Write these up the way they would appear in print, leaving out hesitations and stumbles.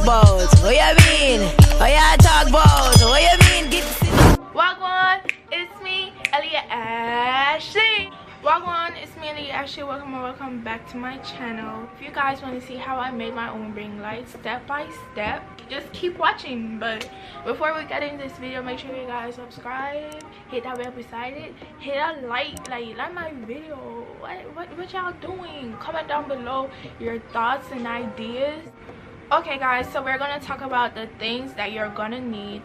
about? What you mean? What you talk about? What you mean? Wagwan, it's me, Elliot Ashley. Wagwan, it's me, Elliot Ashley. Welcome back to my channel. If you guys want to see how I made my own ring light step by step, just keep watching. But before we get into this video, make sure you guys subscribe, hit that bell beside it, hit a like my video. What y'all doing? Comment down below your thoughts and ideas. Okay guys, so we're gonna talk about the things that you're gonna need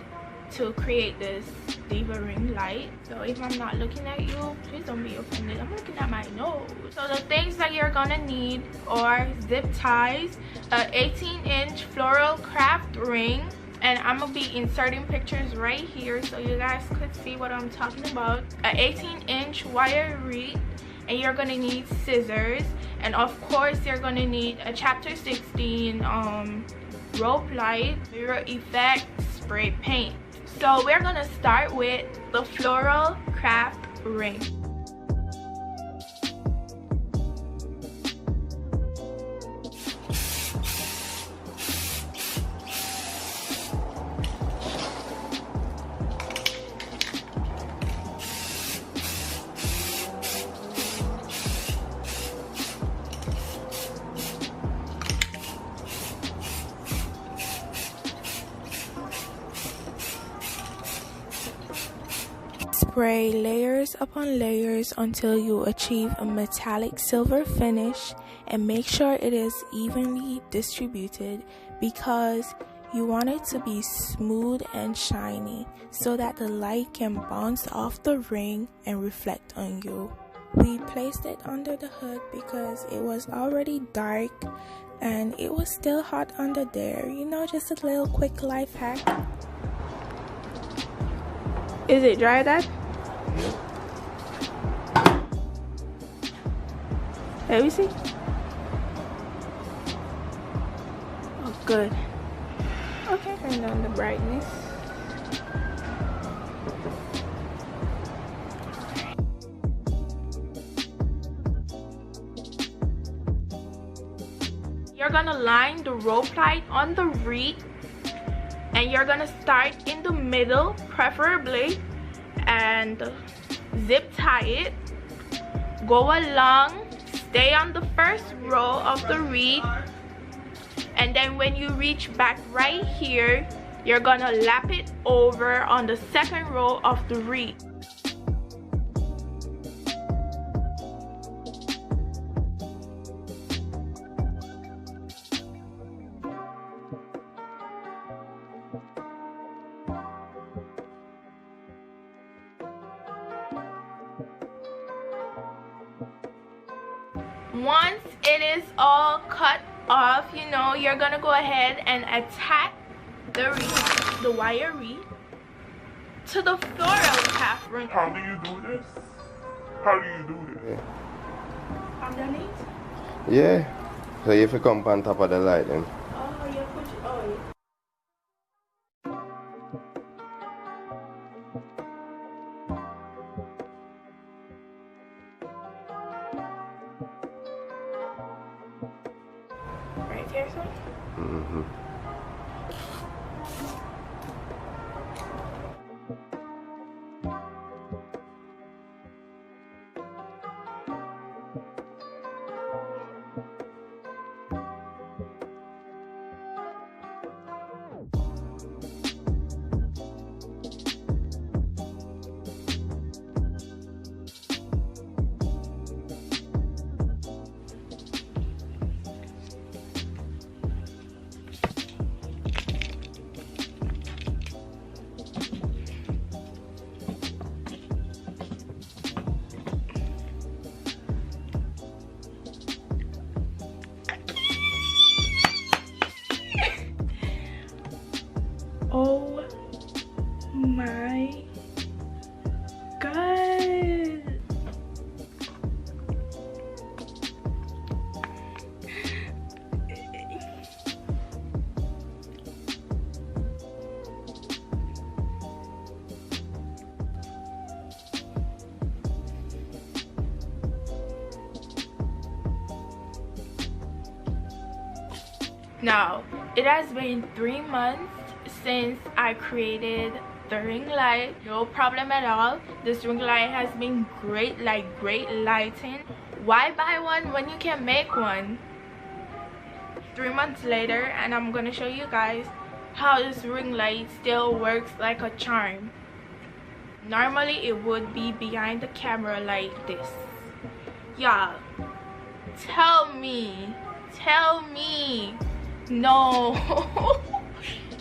to create this Diva ring light. So if I'm not looking at you, please don't be offended. I'm looking at my nose. So the things that you're gonna need are zip ties, a 18-inch floral craft ring, and I'm gonna be inserting pictures right here so you guys could see what I'm talking about. A 18-inch wire wreath, and you're gonna need scissors, and of course you're gonna need a chapter 16 rope light, mirror effect, spray paint. So we're gonna start with the floral craft ring. Spray layers upon layers until you achieve a metallic silver finish, and make sure it is evenly distributed because you want it to be smooth and shiny so that the light can bounce off the ring and reflect on you. We placed it under the hood because it was already dark and it was still hot under there. You know, just a little quick life hack. Is it dry, Dad? Let me see. Oh, good. Okay, turn down the brightness. You're gonna line the rope light on the wreath, and you're gonna start in the middle, preferably, and zip tie it. Go along, stay on the first row of the wreath, and then when you reach back right here, you're gonna lap it over on the second row of the wreath. Once it is all cut off, you know, you're gonna go ahead and attach the wreath, the wire wreath, to the floral craft ring. How do you do this? How do you do this? Underneath? Yeah. So you have to come on top of the light then. Oh, you put it, oh yeah. Right here, son? Mm-hmm. Oh my god. Now, It has been 3 months since I created the ring light. No problem at all. This ring light has been great, like great lighting. Why buy one when you can make one? 3 months later, and I'm gonna show you guys how this ring light still works like a charm. Normally it would be behind the camera like this. Y'all, tell me no.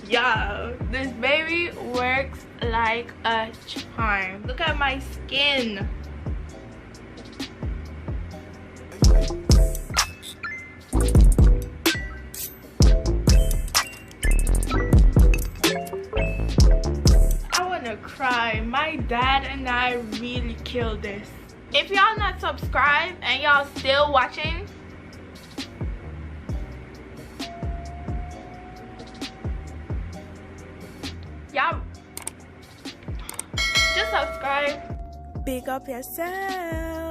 Yeah, this baby works like a charm. Look at my skin. I wanna cry. My dad and I really killed this. If y'all not subscribed and y'all still watching, y'all just subscribe. Big up yourself.